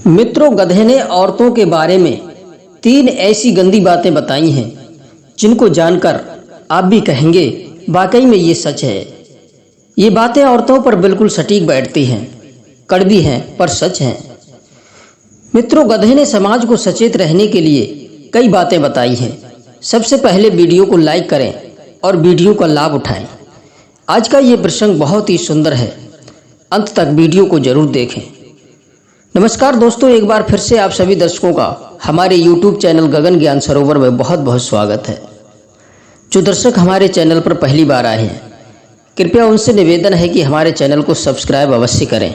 मित्रों, गधे ने औरतों के बारे में 3 ऐसी गंदी बातें बताई हैं जिनको जानकर आप भी कहेंगे वाकई में ये सच है। ये बातें औरतों पर बिल्कुल सटीक बैठती हैं, कड़वी हैं पर सच हैं। मित्रों, गधे ने समाज को सचेत रहने के लिए कई बातें बताई हैं। सबसे पहले वीडियो को लाइक करें और वीडियो का लाभ उठाएं। आज का ये प्रसंग बहुत ही सुंदर है, अंत तक वीडियो को जरूर देखें। नमस्कार दोस्तों, एक बार फिर से आप सभी दर्शकों का हमारे YouTube चैनल गगन ज्ञान सरोवर में बहुत बहुत स्वागत है। जो दर्शक हमारे चैनल पर पहली बार आए हैं, कृपया उनसे निवेदन है कि हमारे चैनल को सब्सक्राइब अवश्य करें,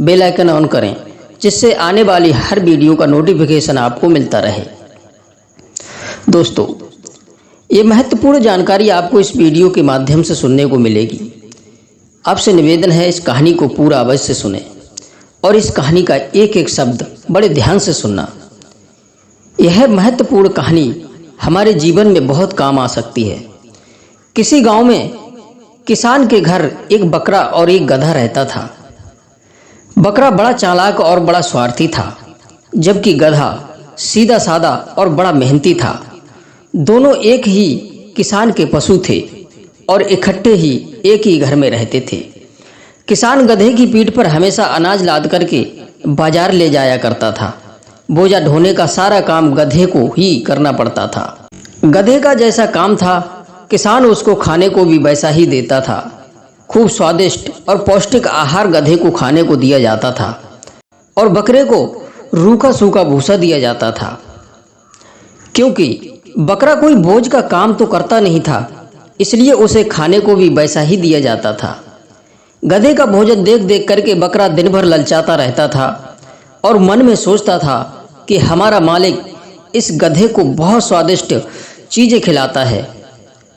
बेल आइकन ऑन करें, जिससे आने वाली हर वीडियो का नोटिफिकेशन आपको मिलता रहे। दोस्तों, ये महत्वपूर्ण जानकारी आपको इस वीडियो के माध्यम से सुनने को मिलेगी। आपसे निवेदन है इस कहानी को पूरा अवश्य सुनें और इस कहानी का एक एक शब्द बड़े ध्यान से सुनना। यह महत्वपूर्ण कहानी हमारे जीवन में बहुत काम आ सकती है। किसी गांव में किसान के घर एक बकरा और एक गधा रहता था। बकरा बड़ा चालाक और बड़ा स्वार्थी था, जबकि गधा सीधा साधा और बड़ा मेहनती था। दोनों एक ही किसान के पशु थे और इकट्ठे ही एक ही घर में रहते थे। किसान गधे की पीठ पर हमेशा अनाज लाद करके बाजार ले जाया करता था। बोझा ढोने का सारा काम गधे को ही करना पड़ता था। गधे का जैसा काम था, किसान उसको खाने को भी वैसा ही देता था। खूब स्वादिष्ट और पौष्टिक आहार गधे को खाने को दिया जाता था और बकरे को रूखा सूखा भूसा दिया जाता था। क्योंकि बकरा कोई बोझ का काम तो करता नहीं था, इसलिए उसे खाने को भी वैसा ही दिया जाता था। गधे का भोजन देख देख करके बकरा दिन भर ललचाता रहता था और मन में सोचता था कि हमारा मालिक इस गधे को बहुत स्वादिष्ट चीज़ें खिलाता है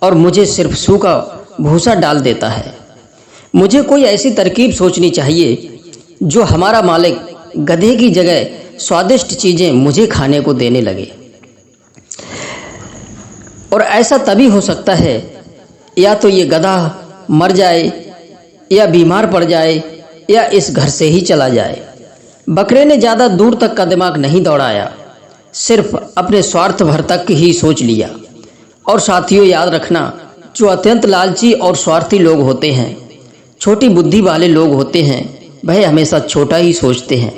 और मुझे सिर्फ सूखा भूसा डाल देता है। मुझे कोई ऐसी तरकीब सोचनी चाहिए जो हमारा मालिक गधे की जगह स्वादिष्ट चीज़ें मुझे खाने को देने लगे। और ऐसा तभी हो सकता है या तो ये गधा मर जाए या बीमार पड़ जाए या इस घर से ही चला जाए। बकरे ने ज़्यादा दूर तक का दिमाग नहीं दौड़ाया, सिर्फ अपने स्वार्थ भर तक ही सोच लिया। और साथियों, याद रखना, जो अत्यंत लालची और स्वार्थी लोग होते हैं, छोटी बुद्धि वाले लोग होते हैं, वह हमेशा छोटा ही सोचते हैं।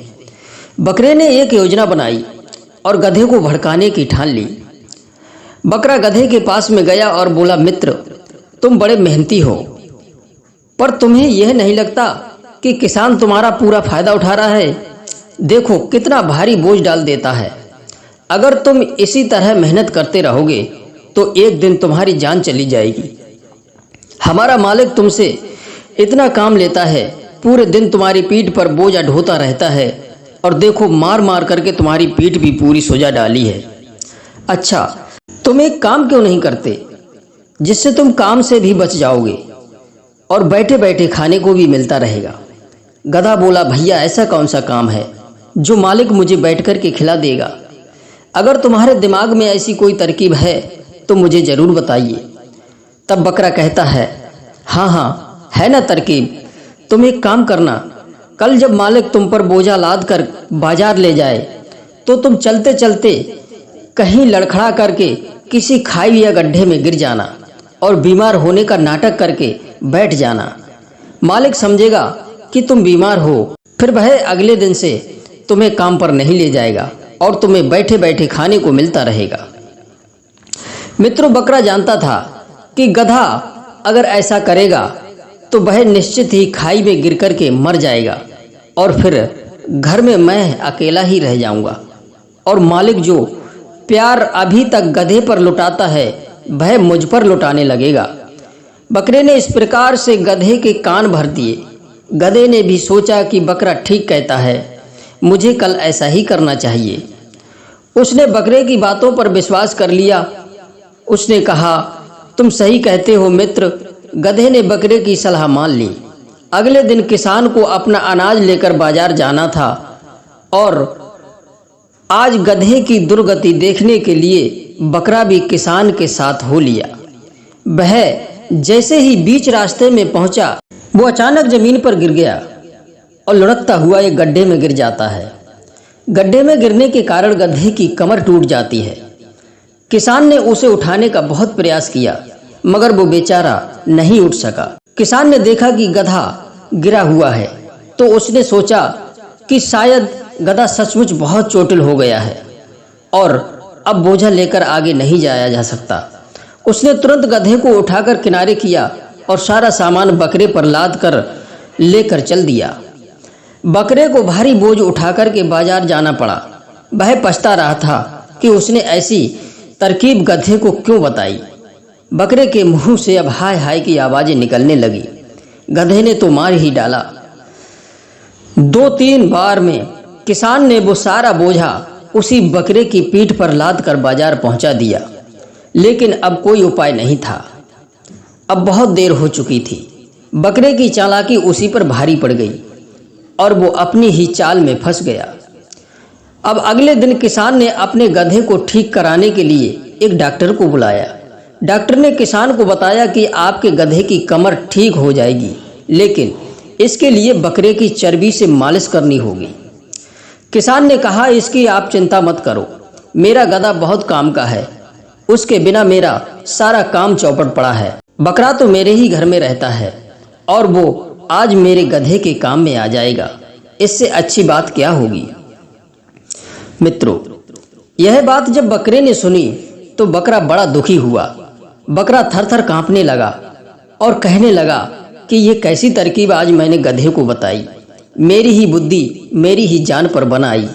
बकरे ने एक योजना बनाई और गधे को भड़काने की ठान ली। बकरा गधे के पास में गया और बोला, मित्र, तुम बड़े मेहनती हो, पर तुम्हें यह नहीं लगता कि किसान तुम्हारा पूरा फायदा उठा रहा है? देखो कितना भारी बोझ डाल देता है। अगर तुम इसी तरह मेहनत करते रहोगे तो एक दिन तुम्हारी जान चली जाएगी। हमारा मालिक तुमसे इतना काम लेता है, पूरे दिन तुम्हारी पीठ पर बोझा ढोता रहता है और देखो मार मार करके तुम्हारी पीठ भी पूरी सुजा डाली है। अच्छा, तुम एक काम क्यों नहीं करते जिससे तुम काम से भी बच जाओगे और बैठे बैठे खाने को भी मिलता रहेगा? गधा बोला, भैया ऐसा कौन सा काम है जो मालिक मुझे बैठ कर के खिला देगा? अगर तुम्हारे दिमाग में ऐसी कोई तरकीब है तो मुझे ज़रूर बताइए। तब बकरा कहता है, हाँ, है ना तरकीब। तुम एक काम करना, कल जब मालिक तुम पर बोझा लाद कर बाजार ले जाए तो तुम चलते चलते कहीं लड़खड़ा करके किसी खाई या गड्ढे में गिर जाना और बीमार होने का नाटक करके बैठ जाना। मालिक समझेगा कि तुम बीमार हो, फिर वह अगले दिन से तुम्हें काम पर नहीं ले जाएगा और तुम्हें बैठे बैठे खाने को मिलता रहेगा। मित्रों, बकरा जानता था कि गधा अगर ऐसा करेगा तो वह निश्चित ही खाई में गिर करके मर जाएगा और फिर घर में मैं अकेला ही रह जाऊंगा और मालिक जो प्यार अभी तक गधे पर लुटाता है वह मुझ पर लुटाने लगेगा। बकरे ने इस प्रकार से गधे के कान भर दिए। गधे ने भी सोचा कि बकरा ठीक कहता है, मुझे कल ऐसा ही करना चाहिए। उसने बकरे की बातों पर विश्वास कर लिया। उसने कहा, तुम सही कहते हो मित्र। गधे ने बकरे की सलाह मान ली। अगले दिन किसान को अपना अनाज लेकर बाजार जाना था और आज गधे की दुर्गति देखने के लिए बकरा भी किसान के साथ हो लिया। वह जैसे ही बीच रास्ते में पहुंचा, वो अचानक जमीन पर गिर गया और लुढ़कता हुआ एक गड्ढे में गिर जाता है। गड्ढे में गिरने के कारण गधे की कमर टूट जाती है। किसान ने उसे उठाने का बहुत प्रयास किया, मगर वो बेचारा नहीं उठ सका। किसान ने देखा कि गधा गिरा हुआ है, तो उसने सोचा कि शायद गधा सचमुच बहुत चोटिल हो गया है और अब बोझा लेकर आगे नहीं जाया जा सकता। उसने तुरंत गधे को उठाकर किनारे किया और सारा सामान बकरे पर लाद कर लेकर चल दिया। बकरे को भारी बोझ उठाकर के बाजार जाना पड़ा। वह पछता रहा था कि उसने ऐसी तरकीब गधे को क्यों बताई। बकरे के मुंह से अब हाय हाय की आवाज़ें निकलने लगी। गधे ने तो मार ही डाला। 2-3 बार में किसान ने वो सारा बोझा उसी बकरे की पीठ पर लाद कर बाजार पहुंचा दिया, लेकिन अब कोई उपाय नहीं था। अब बहुत देर हो चुकी थी। बकरे की चालाकी उसी पर भारी पड़ गई और वो अपनी ही चाल में फंस गया। अब अगले दिन किसान ने अपने गधे को ठीक कराने के लिए एक डॉक्टर को बुलाया। डॉक्टर ने किसान को बताया कि आपके गधे की कमर ठीक हो जाएगी, लेकिन इसके लिए बकरे की चर्बी से मालिश करनी होगी। किसान ने कहा, इसकी आप चिंता मत करो, मेरा गधा बहुत काम का है, उसके बिना मेरा सारा काम चौपट पड़ा है। बकरा तो मेरे ही घर में रहता है और वो आज मेरे गधे के काम में आ जाएगा, इससे अच्छी बात क्या होगी। मित्रों, यह बात जब बकरे ने सुनी तो बकरा बड़ा दुखी हुआ। बकरा थर-थर कांपने लगा और कहने लगा कि ये कैसी तरकीब आज मैंने गधे को बताई। मेरी ही बुद्धि मेरी ही जान पर बनाई।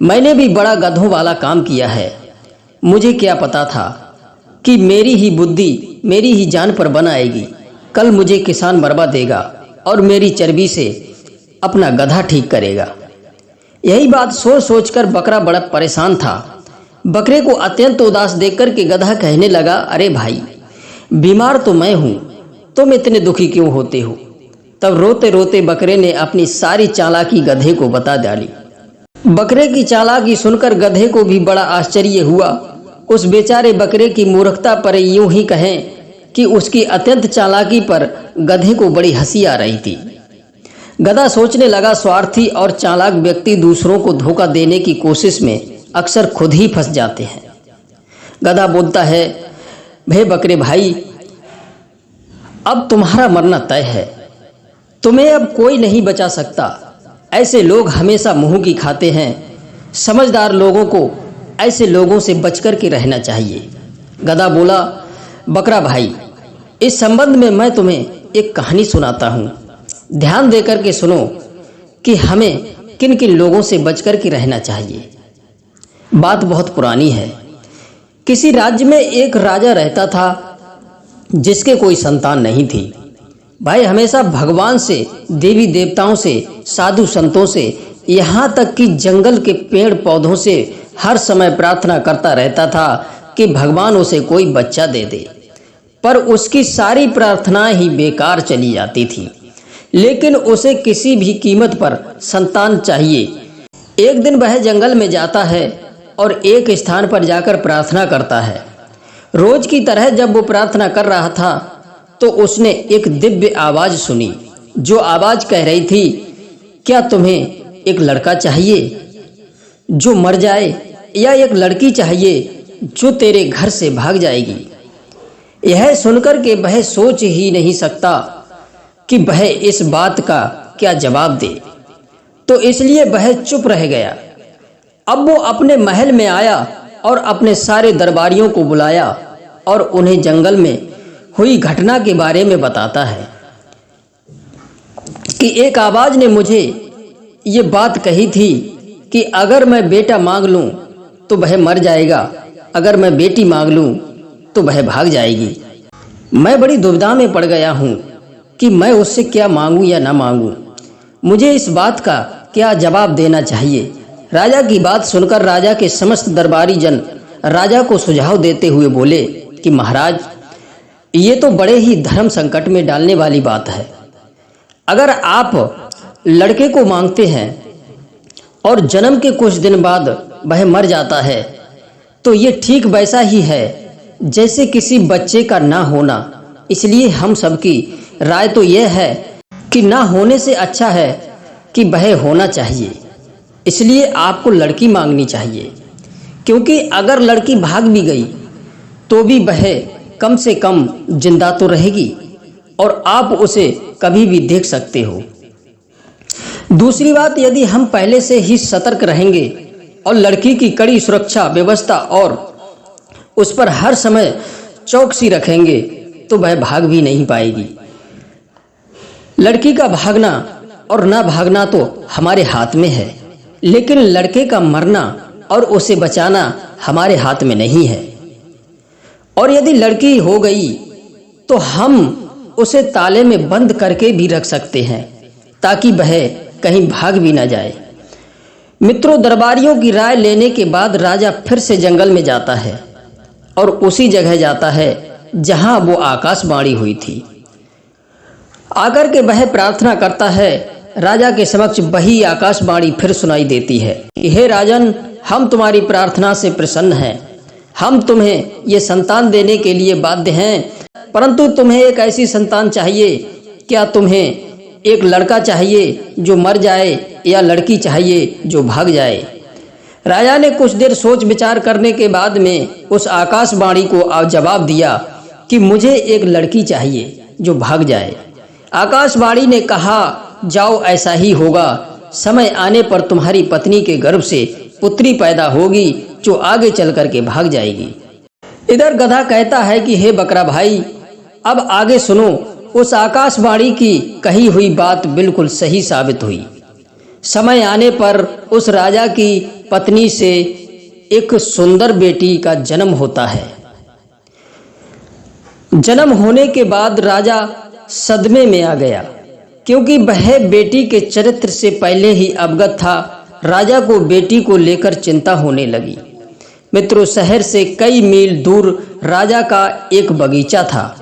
मैंने भी बड़ा गधों वाला काम किया है। मुझे क्या पता था कि मेरी ही बुद्धि मेरी ही जान पर बनाएगी। कल मुझे किसान मरवा देगा और मेरी चर्बी से अपना गधा ठीक करेगा। यही बात सोच सोच कर बकरा बड़ा परेशान था। बकरे को अत्यंत उदास देखकर के गधा कहने लगा, अरे भाई, बीमार तो मैं हूँ, तुम इतने दुखी क्यों होते हो। तब रोते रोते बकरे ने अपनी सारी चालाकी गधे को बता डाली। बकरे की चालाकी सुनकर गधे को भी बड़ा आश्चर्य हुआ। उस बेचारे बकरे की मूर्खता पर यूं ही कहें कि उसकी अत्यंत चालाकी पर गधे को बड़ी हंसी आ रही थी। गधा सोचने लगा, स्वार्थी और चालाक व्यक्ति दूसरों को धोखा देने की कोशिश में अक्सर खुद ही फंस जाते हैं। गधा बोलता है, भे बकरे भाई, अब तुम्हारा मरना तय है, तुम्हें अब कोई नहीं बचा सकता। ऐसे लोग हमेशा मुंह की खाते हैं। समझदार लोगों को ऐसे लोगों से बचकर के रहना चाहिए। गधा बोला, बकरा भाई, इस संबंध में मैं तुम्हें एक कहानी सुनाता हूँ। ध्यान देकर के सुनो कि हमें किन किन लोगों से बचकर के रहना चाहिए। बात बहुत पुरानी है। किसी राज्य में एक राजा रहता था जिसके कोई संतान नहीं थी। भाई हमेशा भगवान से, देवी देवताओं से, साधु संतों से, यहाँ तक कि जंगल के पेड़ पौधों से हर समय प्रार्थना करता रहता था कि भगवान उसे कोई बच्चा दे दे। पर उसकी सारी प्रार्थनाएं ही बेकार चली जाती थी, लेकिन उसे किसी भी कीमत पर संतान चाहिए। एक दिन वह जंगल में जाता है और एक स्थान पर जाकर प्रार्थना करता है। रोज की तरह जब वो प्रार्थना कर रहा था तो उसने एक दिव्य आवाज़ सुनी, जो आवाज़ कह रही थी, क्या तुम्हें एक लड़का चाहिए जो मर जाए, या एक लड़की चाहिए जो तेरे घर से भाग जाएगी। यह सुनकर के वह सोच ही नहीं सकता कि वह इस बात का क्या जवाब दे, तो इसलिए वह चुप रह गया। अब वो अपने महल में आया और अपने सारे दरबारियों को बुलाया और उन्हें जंगल में हुई घटना के बारे में बताता है कि एक आवाज़ ने मुझे ये बात कही थी कि अगर मैं बेटा मांग लूँ तो वह मर जाएगा, अगर मैं बेटी मांग लूँ तो वह भाग जाएगी। मैं बड़ी दुविधा में पड़ गया हूँ कि मैं उससे क्या मांगूँ या ना मांगूँ। मुझे इस बात का क्या जवाब देना चाहिए। राजा की बात सुनकर राजा के समस्त दरबारी जन राजा को सुझाव देते हुए बोले कि महाराज, ये तो बड़े ही धर्म संकट में डालने वाली बात है। अगर आप लड़के को मांगते हैं और जन्म के कुछ दिन बाद वह मर जाता है तो ये ठीक वैसा ही है जैसे किसी बच्चे का ना होना। इसलिए हम सबकी राय तो यह है कि ना होने से अच्छा है कि वह होना चाहिए। इसलिए आपको लड़की मांगनी चाहिए, क्योंकि अगर लड़की भाग भी गई तो भी वह कम से कम जिंदा तो रहेगी और आप उसे कभी भी देख सकते हो। दूसरी बात, यदि हम पहले से ही सतर्क रहेंगे और लड़की की कड़ी सुरक्षा व्यवस्था और उस पर हर समय चौकसी रखेंगे तो वह भाग भी नहीं पाएगी। लड़की का भागना और ना भागना तो हमारे हाथ में है, लेकिन लड़के का मरना और उसे बचाना हमारे हाथ में नहीं है। और यदि लड़की हो गई तो हम उसे ताले में बंद करके भी रख सकते हैं ताकि वह कहीं भाग भी ना जाए। मित्रों, दरबारियों की राय लेने के बाद राजा फिर से जंगल में जाता है और उसी जगह जाता है जहां वो आकाशवाणी हुई थी। आकर के वह प्रार्थना करता है। राजा के समक्ष वही आकाशवाणी फिर सुनाई देती है कि हे राजन, हम तुम्हारी प्रार्थना से प्रसन्न हैं। हम तुम्हें ये संतान देने के लिए बाध्य हैं, परंतु तुम्हें एक ऐसी संतान चाहिए। क्या तुम्हें एक लड़का चाहिए जो मर जाए या लड़की चाहिए जो भाग जाए? राजा ने कुछ देर सोच विचार करने के बाद में उस आकाशवाणी को जवाब दिया कि मुझे एक लड़की चाहिए जो भाग जाए। आकाशवाणी ने कहा, जाओ, ऐसा ही होगा। समय आने पर तुम्हारी पत्नी के गर्भ से पुत्री पैदा होगी जो आगे चल करके भाग जाएगी। इधर गधा कहता है कि हे बकरा भाई, अब आगे सुनो। उस आकाशवाणी की कही हुई बात बिल्कुल सही साबित हुई। समय आने पर उस राजा की पत्नी से एक सुंदर बेटी का जन्म होता है। जन्म होने के बाद राजा सदमे में आ गया, क्योंकि वह बेटी के चरित्र से पहले ही अवगत था। राजा को बेटी को लेकर चिंता होने लगी। मित्रों, शहर से कई मील दूर राजा का एक बगीचा था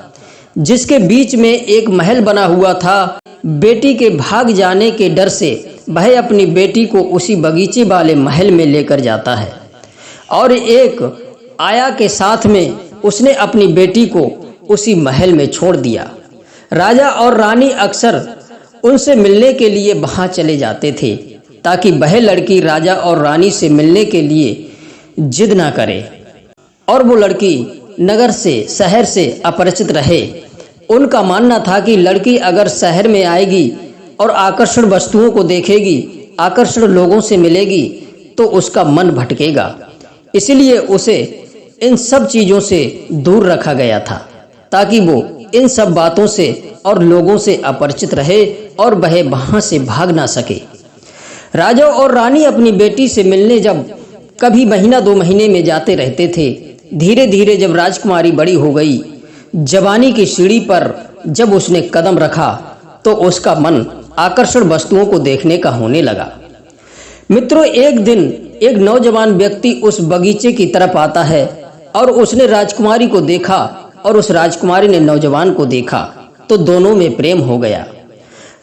जिसके बीच में एक महल बना हुआ था। बेटी के भाग जाने के डर से वह अपनी बेटी को उसी बगीचे वाले महल में लेकर जाता है और एक आया के साथ में उसने अपनी बेटी को उसी महल में छोड़ दिया। राजा और रानी अक्सर उनसे मिलने के लिए वहां चले जाते थे ताकि वह लड़की राजा और रानी से मिलने के लिए जिद ना करे और वो लड़की नगर से, शहर से अपरिचित रहे। उनका मानना था कि लड़की अगर शहर में आएगी और आकर्षण वस्तुओं को देखेगी, आकर्षण लोगों से मिलेगी, तो उसका मन भटकेगा। इसलिए उसे इन सब चीज़ों से दूर रखा गया था ताकि वो इन सब बातों से और लोगों से अपरिचित रहे और वह वहां से भाग ना सके। राजा और रानी अपनी बेटी से मिलने जब कभी महीना 2 महीने में जाते रहते थे। धीरे धीरे जब राजकुमारी बड़ी हो गई, जवानी की सीढ़ी पर जब उसने कदम रखा तो उसका मन आकर्षण वस्तुओं को देखने का होने लगा। मित्रों, एक दिन एक नौजवान व्यक्ति उस बगीचे की तरफ आता है और उसने राजकुमारी को देखा और उस राजकुमारी ने नौजवान को देखा तो दोनों में प्रेम हो गया।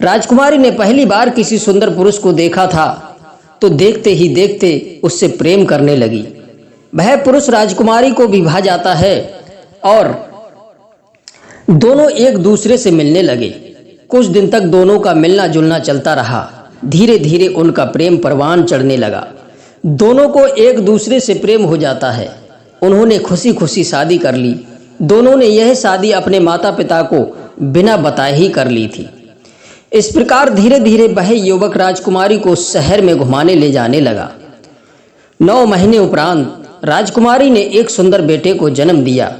राजकुमारी ने पहली बार किसी सुंदर पुरुष को देखा था तो देखते ही देखते उससे प्रेम करने लगी। वह पुरुष राजकुमारी को भी भा जाता है और दोनों एक दूसरे से मिलने लगे। कुछ दिन तक दोनों का मिलना जुलना चलता रहा। धीरे धीरे उनका प्रेम परवान चढ़ने लगा। दोनों को एक दूसरे से प्रेम हो जाता है। उन्होंने खुशी खुशी शादी कर ली। दोनों ने यह शादी अपने माता पिता को बिना बताए ही कर ली थी। इस प्रकार धीरे धीरे वह युवक राजकुमारी को शहर में घुमाने ले जाने लगा। 9 महीने उपरांत राजकुमारी ने एक सुंदर बेटे को जन्म दिया।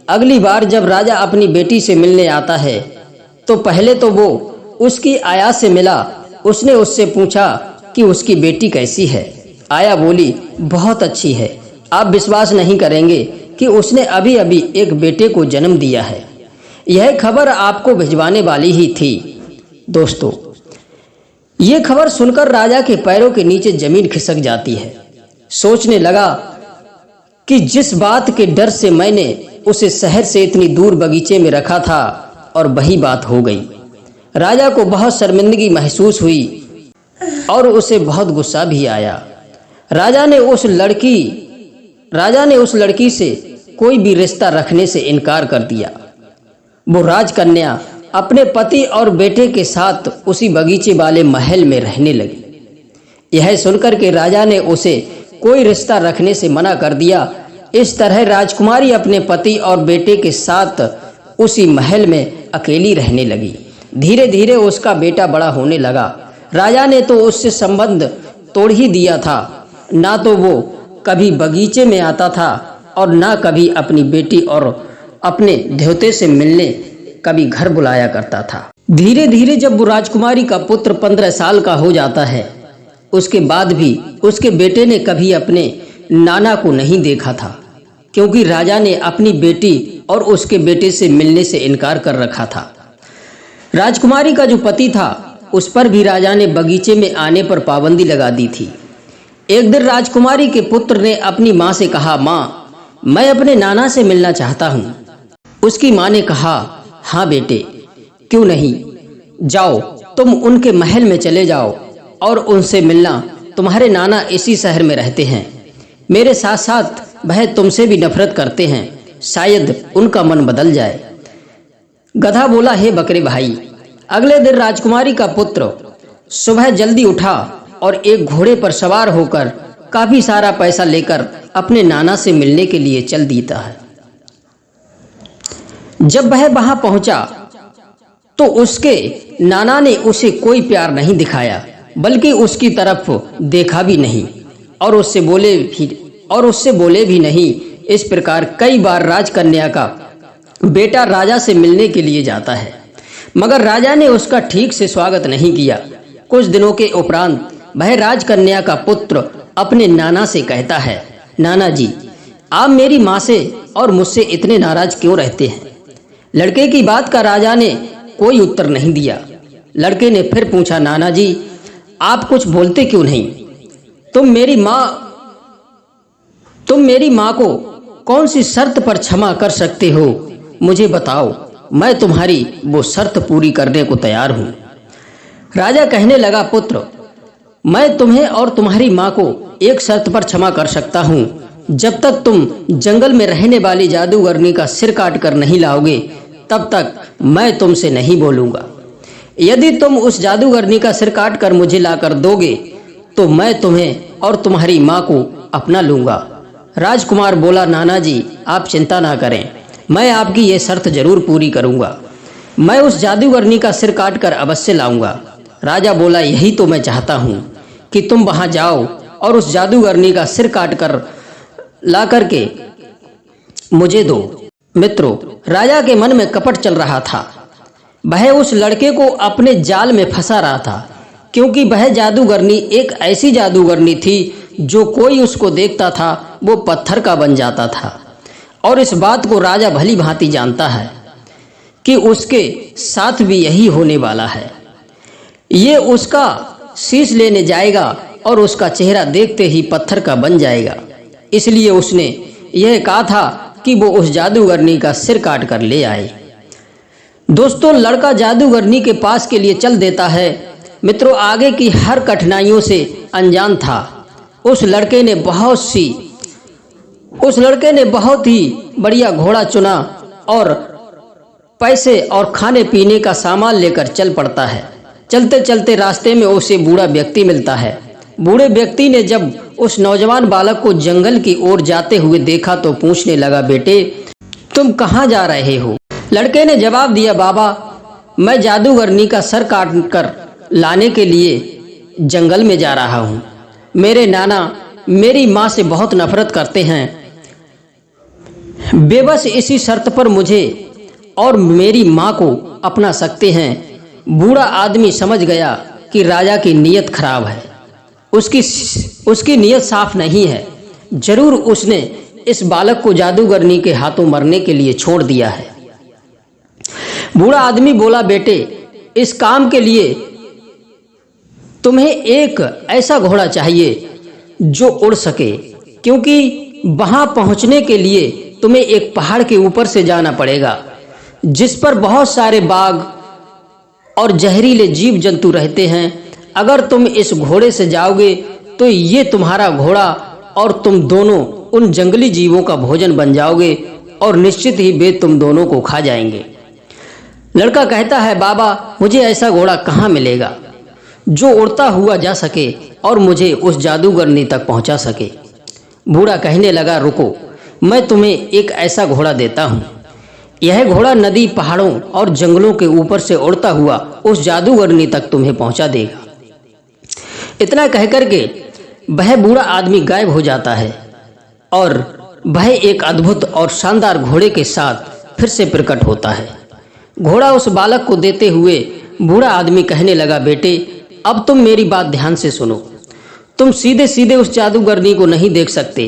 अगली बार जब राजा अपनी बेटी से मिलने आता है तो पहले तो वो उसकी आया से मिला। उसने उससे पूछा कि उसकी बेटी कैसी है। आया बोली, बहुत अच्छी है। आप विश्वास नहीं करेंगे कि उसने अभी अभी एक बेटे को जन्म दिया है। यह खबर आपको भिजवाने वाली ही थी। दोस्तों, ये खबर सुनकर राजा के पैरों के नीचे जमीन खिसक जाती है। सोचने लगा कि जिस बात के डर से मैंने उसे शहर से इतनी दूर बगीचे में रखा था और वही बात हो गई। राजा को बहुत शर्मिंदगी महसूस हुई और उसे बहुत गुस्सा भी आया। राजा ने उस लड़की से कोई भी रिश्ता रखने से इनकार कर दिया। वो राजकन्या अपने पति और बेटे के साथ उसी बगीचे वाले महल में रहने लगी। यह सुनकर के राजा ने उसे कोई रिश्ता रखने से मना कर दिया। इस तरह राजकुमारी अपने पति और बेटे के साथ उसी महल में अकेली रहने लगी। धीरे धीरे उसका बेटा बड़ा होने लगा। राजा ने तो उससे संबंध तोड़ ही दिया था। ना तो वो कभी बगीचे में आता था और ना कभी अपनी बेटी और अपने देवते से मिलने कभी घर बुलाया करता था। धीरे धीरे जब वो राजकुमारी का पुत्र 15 साल का हो जाता है, उसके बाद भी उसके बेटे ने कभी अपने नाना को नहीं देखा था, क्योंकि राजा ने अपनी बेटी और उसके बेटे से मिलने से इनकार कर रखा था। राजकुमारी का जो पति था उस पर भी राजा ने बगीचे में आने पर पाबंदी लगा दी थी। एक दिन राजकुमारी के पुत्र ने अपनी माँ से कहा, माँ, मैं अपने नाना से मिलना चाहता हूँ। उसकी माँ ने कहा, हाँ बेटे, क्यों नहीं, जाओ, तुम उनके महल में चले जाओ और उनसे मिलना। तुम्हारे नाना इसी शहर में रहते हैं। मेरे साथ साथ वह तुमसे भी नफरत करते हैं, शायद उनका मन बदल जाए। गधा बोला, हे बकरे भाई। अगले दिन राजकुमारी का पुत्र सुबह जल्दी उठा और एक घोड़े पर सवार होकर काफी सारा पैसा लेकर अपने नाना से मिलने के लिए चल देता है। जब वह वहां पहुंचा तो उसके नाना ने उसे कोई प्यार नहीं दिखाया, बल्कि उसकी तरफ देखा भी नहीं और उससे बोले भी नहीं। इस प्रकार कई बार राजकन्या का बेटा राजा से मिलने के लिए जाता है, मगर राजा ने उसका ठीक से स्वागत नहीं किया। कुछ दिनों के उपरांत वह राजकन्या का पुत्र अपने नाना से कहता है, नाना जी, आप मेरी माँ से और मुझसे इतने नाराज क्यों रहते हैं? लड़के की बात का राजा ने कोई उत्तर नहीं दिया। लड़के ने फिर पूछा, नाना जी, आप कुछ बोलते क्यों नहीं? तुम मेरी माँ को कौन सी शर्त पर क्षमा कर सकते हो? मुझे बताओ, मैं तुम्हारी वो शर्त पूरी करने को तैयार हूँ। राजा कहने लगा, पुत्र, मैं तुम्हें और तुम्हारी माँ को एक शर्त पर क्षमा कर सकता हूँ। जब तक तुम जंगल में रहने वाली जादूगरनी का सिर काट कर नहीं लाओगे, तब तक मैं तुमसे नहीं बोलूँगा। यदि तुम उस जादूगरनी का सिर काट कर मुझे लाकर दोगे तो मैं तुम्हें और तुम्हारी माँ को अपना लूँगा। राजकुमार बोला, नाना जी, आप चिंता ना करें, मैं आपकी ये शर्त जरूर पूरी करूँगा। मैं उस जादूगरनी का सिर काट कर अवश्य लाऊंगा। राजा बोला, यही तो मैं चाहता हूँ कि तुम वहाँ जाओ और उस जादूगरनी का सिर काट कर ला करके मुझे दो। मित्रों, राजा के मन में कपट चल रहा था। वह उस लड़के को अपने जाल में फंसा रहा था, क्योंकि वह जादूगरनी एक ऐसी जादूगरनी थी जो कोई उसको देखता था वो पत्थर का बन जाता था। और इस बात को राजा भली भांति जानता है कि उसके साथ भी यही होने वाला है। ये उसका शीश लेने जाएगा और उसका चेहरा देखते ही पत्थर का बन जाएगा। इसलिए उसने यह कहा था कि वो उस जादूगरनी का सिर काट कर ले आए। दोस्तों, लड़का जादूगरनी के पास के लिए चल देता है। मित्रों, आगे की हर कठिनाइयों से अनजान था। उस लड़के ने बहुत ही बढ़िया घोड़ा चुना और पैसे और खाने पीने का सामान लेकर चल पड़ता है। चलते चलते रास्ते में उसे बूढ़ा व्यक्ति मिलता है। बूढ़े व्यक्ति ने जब उस नौजवान बालक को जंगल की ओर जाते हुए देखा तो पूछने लगा, बेटे, तुम कहाँ जा रहे हो? लड़के ने जवाब दिया, बाबा, मैं जादूगरनी का सर काट कर लाने के लिए जंगल में जा रहा हूँ। मेरे नाना मेरी माँ से बहुत नफरत करते हैं। बेबस इसी शर्त पर मुझे और मेरी माँ को अपना सकते हैं। बूढ़ा आदमी समझ गया कि राजा की नीयत खराब है, उसकी नीयत साफ नहीं है। जरूर उसने इस बालक को जादूगरनी के हाथों मरने के लिए छोड़ दिया है। बूढ़ा आदमी बोला, बेटे, इस काम के लिए तुम्हें एक ऐसा घोड़ा चाहिए जो उड़ सके, क्योंकि वहां पहुंचने के लिए तुम्हें एक पहाड़ के ऊपर से जाना पड़ेगा, जिस पर बहुत सारे बाघ और जहरीले जीव जंतु रहते हैं। अगर तुम इस घोड़े से जाओगे तो ये तुम्हारा घोड़ा और तुम दोनों उन जंगली जीवों का भोजन बन जाओगे और निश्चित ही वे तुम दोनों को खा जाएंगे। लड़का कहता है, बाबा, मुझे ऐसा घोड़ा कहाँ मिलेगा जो उड़ता हुआ जा सके और मुझे उस जादूगरनी तक पहुंचा सके। बूढ़ा कहने लगा, रुको, मैं तुम्हें एक ऐसा घोड़ा देता हूँ। यह घोड़ा नदी, पहाड़ों और जंगलों के ऊपर से उड़ता हुआ उस जादूगरनी तक तुम्हें पहुंचा देगा। इतना कहकर के वह बूढ़ा आदमी गायब हो जाता है और वह एक अद्भुत और शानदार घोड़े के साथ फिर से प्रकट होता है। घोड़ा उस बालक को देते हुए बूढ़ा आदमी कहने लगा, बेटे, अब तुम मेरी बात ध्यान से सुनो। तुम सीधे सीधे उस जादूगरनी को नहीं देख सकते,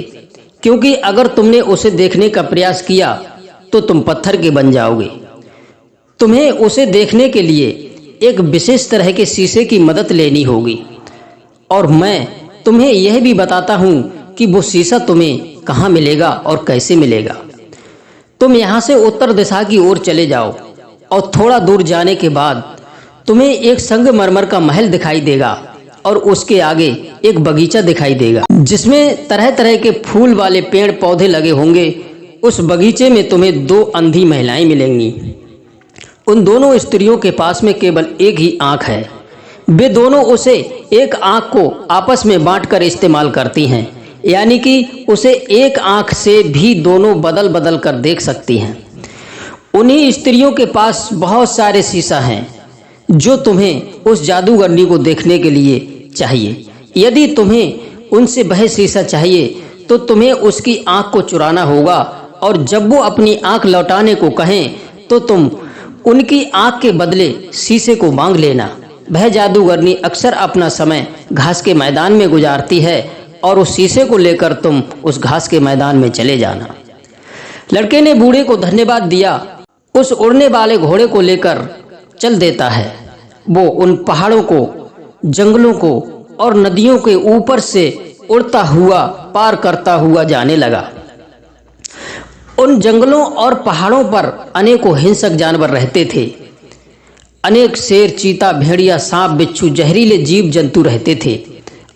क्योंकि अगर तुमने उसे देखने का प्रयास किया तो तुम पत्थर के बन जाओगे। तुम्हें उसे देखने के लिए एक विशेष तरह के शीशे की मदद लेनी होगी, और मैं तुम्हें यह भी बताता हूँ कि वो शीशा तुम्हें कहाँ मिलेगा और कैसे मिलेगा। तुम यहाँ से उत्तर दिशा की ओर चले जाओ और थोड़ा दूर जाने के बाद तुम्हें एक संगमरमर का महल दिखाई देगा और उसके आगे एक बगीचा दिखाई देगा जिसमें तरह तरह के फूल वाले पेड़ पौधे लगे होंगे। उस बगीचे में तुम्हें 2 अंधी महिलाएं मिलेंगी। उन दोनों स्त्रियों के पास में केवल एक ही आंख है। वे दोनों उसे एक आंख को आपस में बांटकर इस्तेमाल करती हैं, यानी कि उसे एक आंख से भी दोनों बदल बदल कर देख सकती हैं। उन्हीं स्त्रियों के पास बहुत सारे शीशा हैं जो तुम्हें उस जादूगरनी को देखने के लिए चाहिए। यदि तुम्हें उनसे वह शीशा चाहिए तो तुम्हें उसकी आंख को चुराना होगा, और जब वो अपनी आंख लौटाने को कहें तो तुम उनकी आंख के बदले शीशे को मांग लेना। वह जादूगरनी अक्सर अपना समय घास के मैदान में गुजारती है और उस शीशे को लेकर तुम उस घास के मैदान में चले जाना। लड़के ने बूढ़े को धन्यवाद दिया। उस उड़ने वाले घोड़े को लेकर चल देता है। वो उन पहाड़ों को, जंगलों को और नदियों के ऊपर से उड़ता हुआ पार करता हुआ जाने लगा। उन जंगलों और पहाड़ों पर अनेकों हिंसक जानवर रहते थे। अनेक शेर, चीता, भेड़िया, सांप, बिच्छू, जहरीले जीव जंतु रहते थे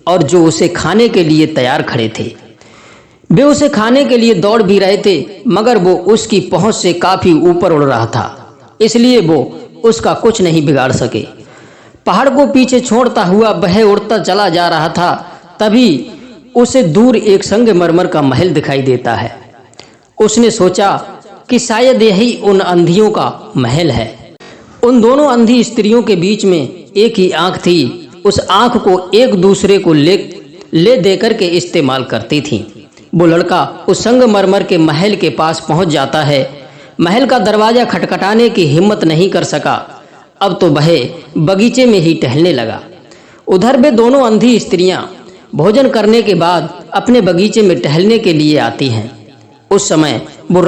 और जो उसे खाने के लिए तैयार खड़े थे। वे उसे खाने के लिए दौड़ भी रहे थे, मगर वो उसकी पहुंच से काफी ऊपर उड़ रहा था, इसलिए वो उसका कुछ नहीं बिगाड़ सके। पहाड़ को पीछे छोड़ता हुआ वह उड़ता चला जा रहा था। तभी उसे दूर एक संगमरमर का महल दिखाई देता है। उसने सोचा कि शायद यही उन अंधियों का महल है। उन दोनों अंधी स्त्रियों के बीच में एक ही आंख थी। उस आंख को एक दूसरे को ले देकर के इस्तेमाल करती थी। वो लड़का उस संगमरमर के महल के पास पहुंच जाता है। महल का दरवाजा खटखटाने की हिम्मत नहीं कर सका। अब तो वह बगीचे में ही टहलने लगा। उधर वे दोनों अंधी स्त्रियां भोजन करने के बाद अपने बगीचे में टहलने के लिए आती हैं। उस समय वो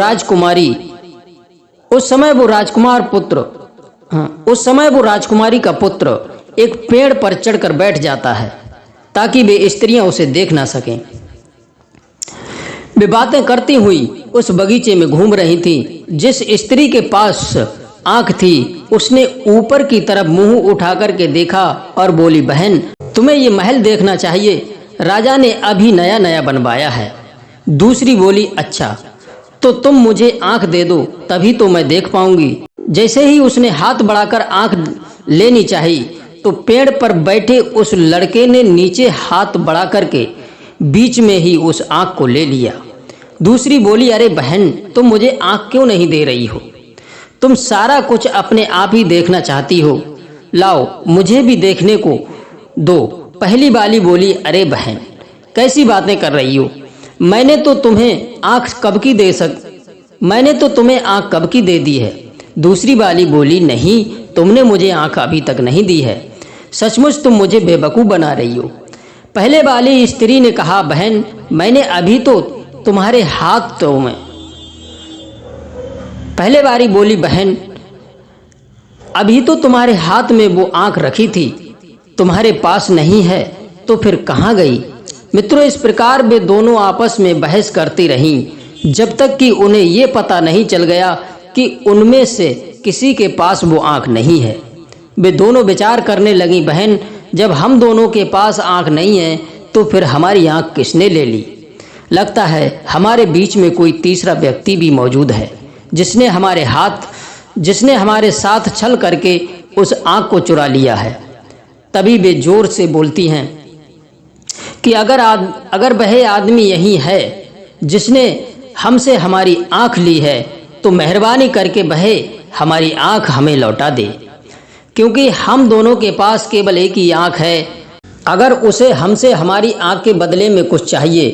राजकुमारी का पुत्र एक पेड़ पर चढ़कर बैठ जाता है ताकि वे स्त्रियां उसे देख ना सकें। वे बातें करती हुई उस बगीचे में घूम रही थी। जिस स्त्री के पास आंख थी उसने ऊपर की तरफ मुंह उठा करके देखा और बोली, बहन, तुम्हें ये महल देखना चाहिए, राजा ने अभी नया नया बनवाया है। दूसरी बोली, अच्छा तो तुम मुझे आंख दे दो, तभी तो मैं देख पाऊंगी। जैसे ही उसने हाथ बढ़ाकर आंख लेनी चाहिए तो पेड़ पर बैठे उस लड़के ने नीचे हाथ बढ़ा करके बीच में ही उस आंख को ले लिया। दूसरी बोली, अरे बहन, तुम मुझे आंख क्यों नहीं दे रही हो? तुम सारा कुछ अपने आप ही देखना चाहती हो, लाओ मुझे भी देखने को दो। पहली वाली बोली, अरे बहन, कैसी बातें कर रही हो? मैंने तो तुम्हें आंख कब की दे दी है। दूसरी वाली बोली, नहीं, तुमने मुझे आंख अभी तक नहीं दी है। सचमुच तुम मुझे बेवकूफ़ बना रही हो। पहले वाली स्त्री ने कहा, बहन, मैंने अभी तो तुम्हारे हाथों में। पहले वाली बोली, बहन, अभी तो तुम्हारे हाथ में वो आंख रखी थी, तुम्हारे पास नहीं है तो फिर कहाँ गई? मित्रों, इस प्रकार वे दोनों आपस में बहस करती रहीं जब तक कि उन्हें ये पता नहीं चल गया कि उनमें से किसी के पास वो आंख नहीं है। वे दोनों विचार करने लगी, बहन, जब हम दोनों के पास आंख नहीं है तो फिर हमारी आंख किसने ले ली? लगता है हमारे बीच में कोई तीसरा व्यक्ति भी मौजूद है जिसने हमारे साथ छल करके उस आंख को चुरा लिया है। तभी वे जोर से बोलती हैं कि अगर वह आदमी यही है जिसने हमसे हमारी आँख ली है तो मेहरबानी करके वह हमारी आँख हमें लौटा दे, क्योंकि हम दोनों के पास केवल एक ही आँख है। अगर उसे हमसे हमारी आँख के बदले में कुछ चाहिए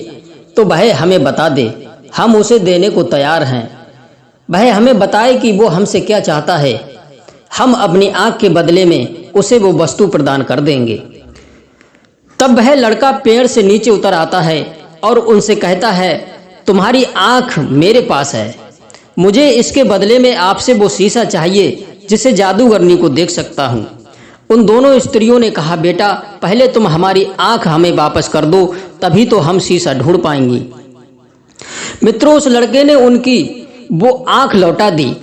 तो वह हमें बता दे, हम उसे देने को तैयार हैं। वह हमें बताए कि वो हमसे क्या चाहता है, हम अपनी आँख के बदले में उसे वो वस्तु प्रदान कर देंगे। तब वह लड़का पेड़ से नीचे उतर आता है और उनसे कहता है, तुम्हारी आँख मेरे पास है, मुझे इसके बदले में आपसे वो शीशा चाहिए जिसे जादूगरनी को देख सकता हूँ। उन दोनों स्त्रियों ने कहा, बेटा पहले तुम हमारी आँख हमें वापस कर दो, तभी तो हम शीशा ढूंढ पाएंगी। मित्रों, उस लड़के ने उनकी वो आँख लौटा दी।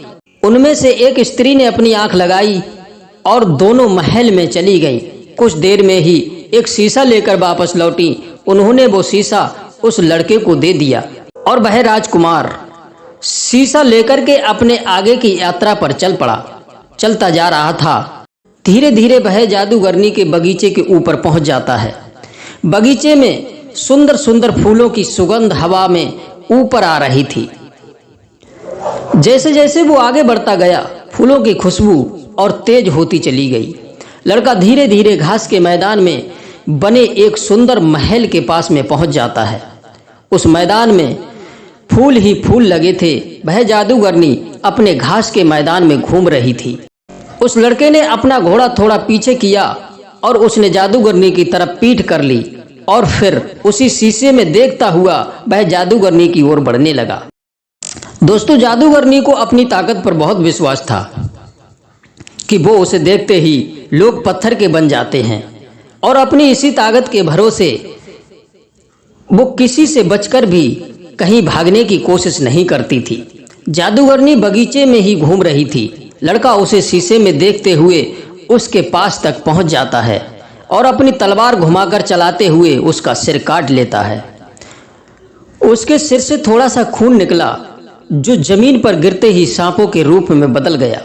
उनमें से एक स्त्री ने अपनी आँख लगाई और दोनों महल में चली गई। कुछ देर में ही एक शीशा लेकर वापस लौटी। उन्होंने वो शीशा उस लड़के को दे दिया और वह राजकुमार शीशा लेकर के अपने आगे की यात्रा पर चल पड़ा। चलता जा रहा था। धीरे धीरे वह जादूगरनी के बगीचे के ऊपर पहुंच जाता है। बगीचे में सुंदर सुंदर फूलों की सुगंध हवा में ऊपर आ रही थी। जैसे जैसे वो आगे बढ़ता गया, फूलों की खुशबू और तेज होती चली गई। लड़का धीरे धीरे घास के मैदान में बने एक सुंदर महल के पास में पहुंच जाता है। उस मैदान में फूल ही फूल लगे थे। वह जादूगरनी अपने घास के मैदान में घूम रही थी। उस लड़के ने अपना घोड़ा थोड़ा पीछे किया और उसने जादूगरनी की तरफ पीठ कर ली और फिर उसी शीशे में देखता हुआ वह जादूगरनी की ओर बढ़ने लगा। दोस्तों, जादूगरनी को अपनी ताकत पर बहुत विश्वास था कि वो उसे देखते ही लोग पत्थर के बन जाते हैं, और अपनी इसी ताकत के भरोसे वो किसी से बचकर भी कहीं भागने की कोशिश नहीं करती थी। जादूगरनी बगीचे में ही घूम रही थी। लड़का उसे शीशे में देखते हुए उसके पास तक पहुंच जाता है और अपनी तलवार घुमाकर चलाते हुए उसका सिर काट लेता है। उसके सिर से थोड़ा सा खून निकला जो जमीन पर गिरते ही सांपों के रूप में बदल गया।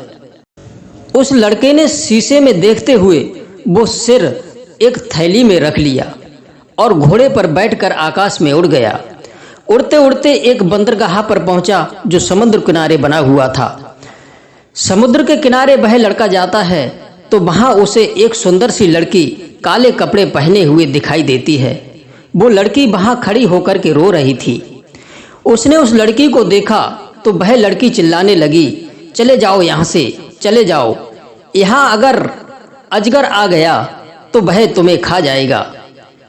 उस लड़के ने शीशे में देखते हुए वो सिर एक थैली में रख लिया और घोड़े पर बैठकर आकाश में उड़ गया। उड़ते उड़ते एक बंदरगाह पर पहुंचा जो समुद्र किनारे बना हुआ था। समुद्र के किनारे वह लड़का जाता है तो वहां उसे एक सुंदर सी लड़की काले कपड़े पहने हुए दिखाई देती है। वो लड़की वहां खड़ी होकर के रो रही थी। उसने उस लड़की को देखा तो वह लड़की चिल्लाने लगी, चले जाओ यहाँ से, चले जाओ, यहाँ अगर अजगर आ गया तो वह तुम्हें खा जाएगा।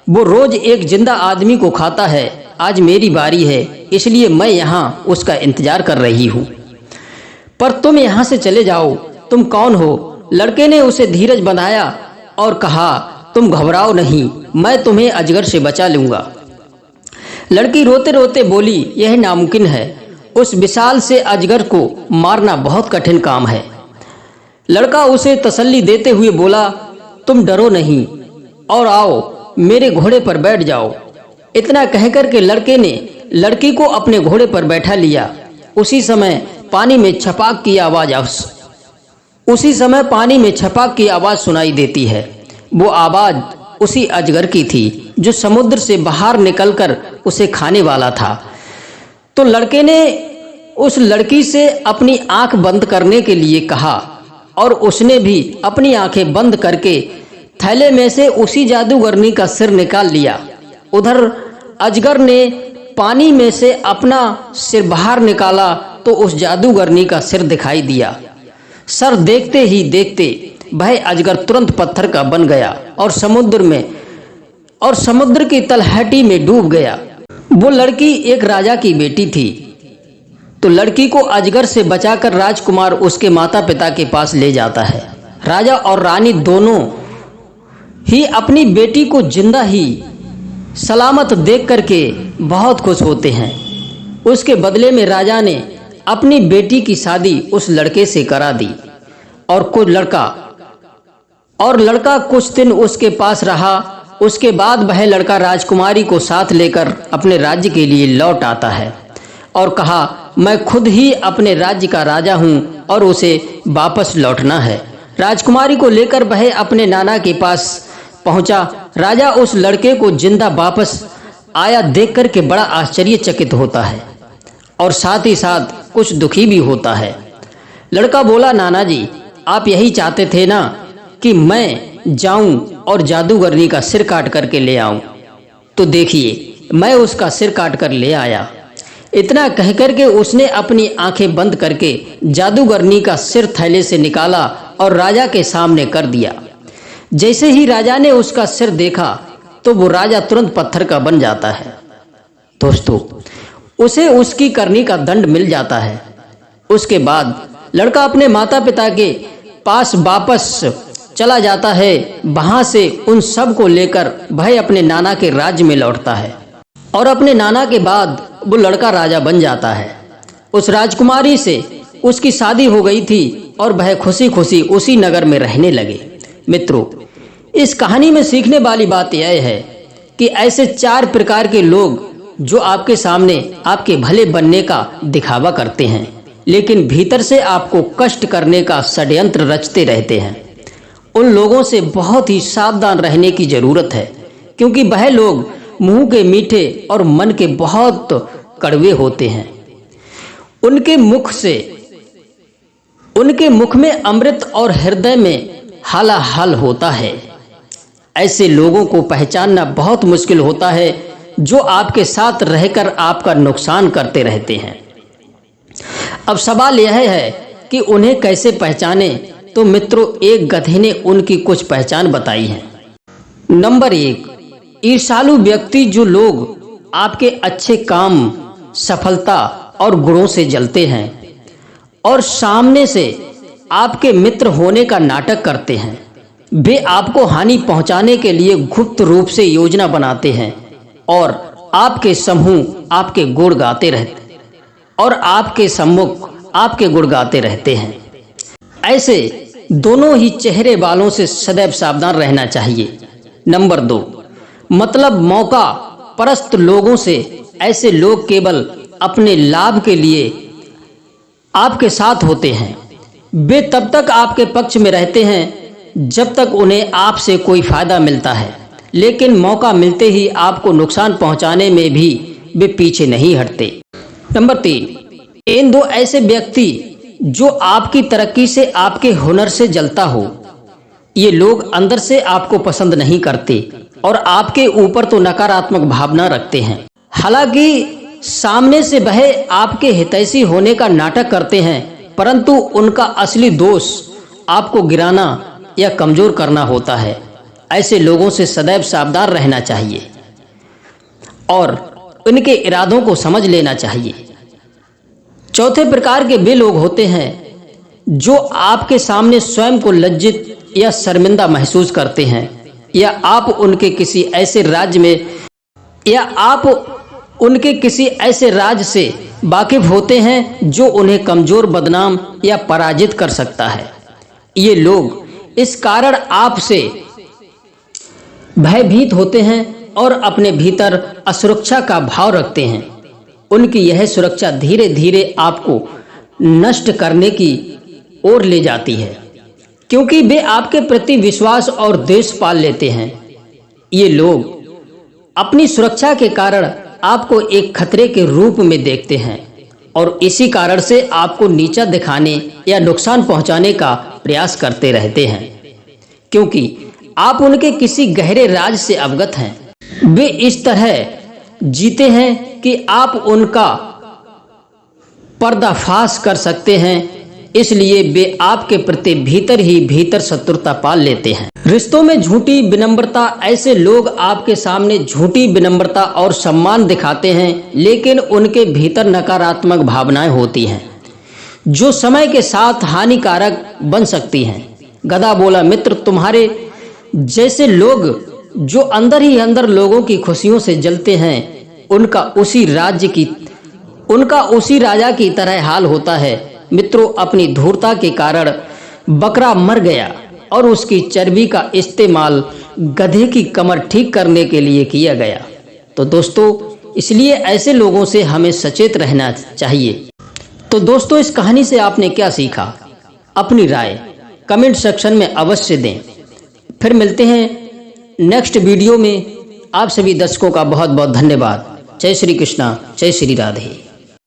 वो रोज एक जिंदा आदमी को खाता है, आज मेरी बारी है, इसलिए मैं यहाँ उसका इंतजार कर रही हूँ, पर तुम यहाँ से चले जाओ। तुम कौन हो? लड़के ने उसे धीरज बंधाया और कहा, तुम घबराओ नहीं, मैं तुम्हें अजगर से बचा लूँगा। लड़की रोते रोते बोली, यह नामुमकिन है, उस विशाल से अजगर को मारना बहुत कठिन काम है। लड़का उसे तसल्ली देते हुए बोला, तुम डरो नहीं और आओ मेरे घोड़े पर बैठ जाओ। इतना कहकर के लड़के ने लड़की को अपने घोड़े पर बैठा लिया। उसी समय पानी में छपाक की आवाज़ सुनाई देती है। वो आवाज़ उसी अजगर की थी जो समुद्र से बाहर निकलकर उसे खाने वाला था। तो लड़के ने उस लड़की से अपनी आंख बंद करने के लिए कहा और उसने भी अपनी आंखें बंद करके थैले में से उसी जादूगरनी का सिर निकाल लिया। उधर अजगर ने पानी में से अपना सिर बाहर निकाला तो उस जादूगरनी का सिर दिखाई दिया। सर देखते ही देखते वह अजगर तुरंत पत्थर का बन गया और समुद्र की तलहटी में डूब गया। वो लड़की एक राजा की बेटी थी। तो लड़की को अजगर से बचाकर राजकुमार उसके माता पिता के पास ले जाता है। राजा और रानी दोनों ही अपनी बेटी को जिंदा ही सलामत देख करके बहुत खुश होते हैं। उसके बदले में राजा ने अपनी बेटी की शादी उस लड़के से करा दी और लड़का कुछ दिन उसके पास रहा। उसके बाद वह लड़का राजकुमारी को साथ लेकर अपने राज्य के लिए लौट आता है और कहा, मैं खुद ही अपने राज्य का राजा हूँ और उसे वापस लौटना है। राजकुमारी को लेकर वह अपने नाना के पास पहुंचा, राजा उस लड़के को जिंदा वापस आया देख कर के बड़ा आश्चर्यचकित होता है और साथ ही साथ कुछ दुखी भी होता है। लड़का बोला, नाना जी, आप यही चाहते थे ना कि मैं जाऊं और जादूगरनी का सिर काट करके ले आऊं। तो देखिए, मैं उसका सिर काट कर ले आया। इतना कह कर के उसने अपनी आंखें बंद करके जादूगरनी का सिर थैले से निकाला और राजा के सामने कर दिया। जैसे ही राजा ने उसका सिर देखा तो वो राजा तुरंत पत्थर का बन जाता है। दोस्तों, उसे उसकी करनी का दंड मिल जाता है। उसके बाद लड़का अपने माता पिता के पास वापस चला जाता है। वहां से उन सब को लेकर वह अपने नाना के राज्य में लौटता है और अपने नाना के बाद वो लड़का राजा बन जाता है। उस राजकुमारी से उसकी शादी हो गई थी और वह खुशी खुशी उसी नगर में रहने लगे। मित्रों, इस कहानी में सीखने वाली बात यह है कि ऐसे 4 प्रकार के लोग जो आपके सामने आपके भले बनने का दिखावा करते हैं, लेकिन भीतर से आपको कष्ट करने का षड्यंत्र रचते रहते हैं, उन लोगों से बहुत ही सावधान रहने की जरूरत है, क्योंकि वह लोग मुंह के मीठे और मन के बहुत कड़वे होते हैं। उनके मुख में अमृत और हृदय में हालाहाल होता है। ऐसे लोगों को पहचानना बहुत मुश्किल होता है जो आपके साथ रहकर आपका नुकसान करते रहते हैं। अब सवाल यह है कि उन्हें कैसे पहचाने। तो मित्रों, एक गधे ने उनकी कुछ पहचान बताई है। नंबर 1, ईर्ष्यालु व्यक्ति, जो लोग आपके अच्छे काम, सफलता और गुणों से जलते हैं और सामने से आपके मित्र होने का नाटक करते हैं। वे आपको हानि पहुंचाने के लिए गुप्त रूप से योजना बनाते हैं और आपके समूह आपके गुण गाते रहते और आपके सम्मुख आपके गुण गाते रहते हैं। ऐसे दोनों ही चेहरे वालों से सदैव सावधान रहना चाहिए। नंबर 2, मतलब मौका परस्त लोगों से। ऐसे लोग केवल अपने लाभ के लिए आपके साथ होते हैं। वे तब तक आपके पक्ष में रहते हैं जब तक उन्हें आपसे कोई फायदा मिलता है, लेकिन मौका मिलते ही आपको नुकसान पहुंचाने में भी वे पीछे नहीं हटते। नंबर 3, इन 2 ऐसे व्यक्ति जो आपकी तरक्की से, आपके हुनर से जलता हो। ये लोग अंदर से आपको पसंद नहीं करते और आपके ऊपर तो नकारात्मक भावना रखते हैं। हालांकि सामने से वह आपके हितैषी होने का नाटक करते हैं, परंतु उनका असली दोष आपको गिराना या कमजोर करना होता है। ऐसे लोगों से सदैव सावधान रहना चाहिए और उनके इरादों को समझ लेना चाहिए। चौथे प्रकार के वे लोग होते हैं जो आपके सामने स्वयं को लज्जित या शर्मिंदा महसूस करते हैं, या आप उनके किसी ऐसे राज्य से वाकिफ होते हैं जो उन्हें कमजोर, बदनाम या पराजित कर सकता है। ये लोग इस कारण आपसे भयभीत होते हैं और अपने भीतर असुरक्षा का भाव रखते हैं। उनकी यह सुरक्षा धीरे धीरे आपको नष्ट करने की ओर ले जाती है, क्योंकि वे आपके प्रति विश्वास और द्वेष पाल लेते हैं। ये लोग अपनी सुरक्षा के कारण आपको एक खतरे के रूप में देखते हैं और इसी कारण से आपको नीचा दिखाने या नुकसान पहुंचाने का प्रयास करते रहते हैं, क्योंकि आप उनके किसी गहरे राज से अवगत हैं। वे इस तरह जीते हैं कि आप उनका पर्दाफाश कर सकते हैं, इसलिए वे आपके प्रति भीतर ही भीतर शत्रुता पाल लेते हैं। रिश्तों में झूठी विनम्रता, ऐसे लोग आपके सामने झूठी विनम्रता और सम्मान दिखाते हैं, लेकिन उनके भीतर नकारात्मक भावनाएं होती हैं जो समय के साथ हानिकारक बन सकती हैं। गधा बोला, मित्र, तुम्हारे जैसे लोग जो अंदर ही अंदर लोगों की खुशियों से जलते हैं, उनका उसी राजा की तरह हाल होता है। मित्रों, अपनी धूर्तता के कारण बकरा मर गया और उसकी चर्बी का इस्तेमाल गधे की कमर ठीक करने के लिए किया गया। तो दोस्तों, इसलिए ऐसे लोगों से हमें सचेत रहना चाहिए। तो दोस्तों, इस कहानी से आपने क्या सीखा? अपनी राय कमेंट सेक्शन में अवश्य दें। फिर मिलते हैं नेक्स्ट वीडियो में आप सभी दर्शकों का बहुत बहुत धन्यवाद। जय श्री कृष्णा, जय श्री राधे।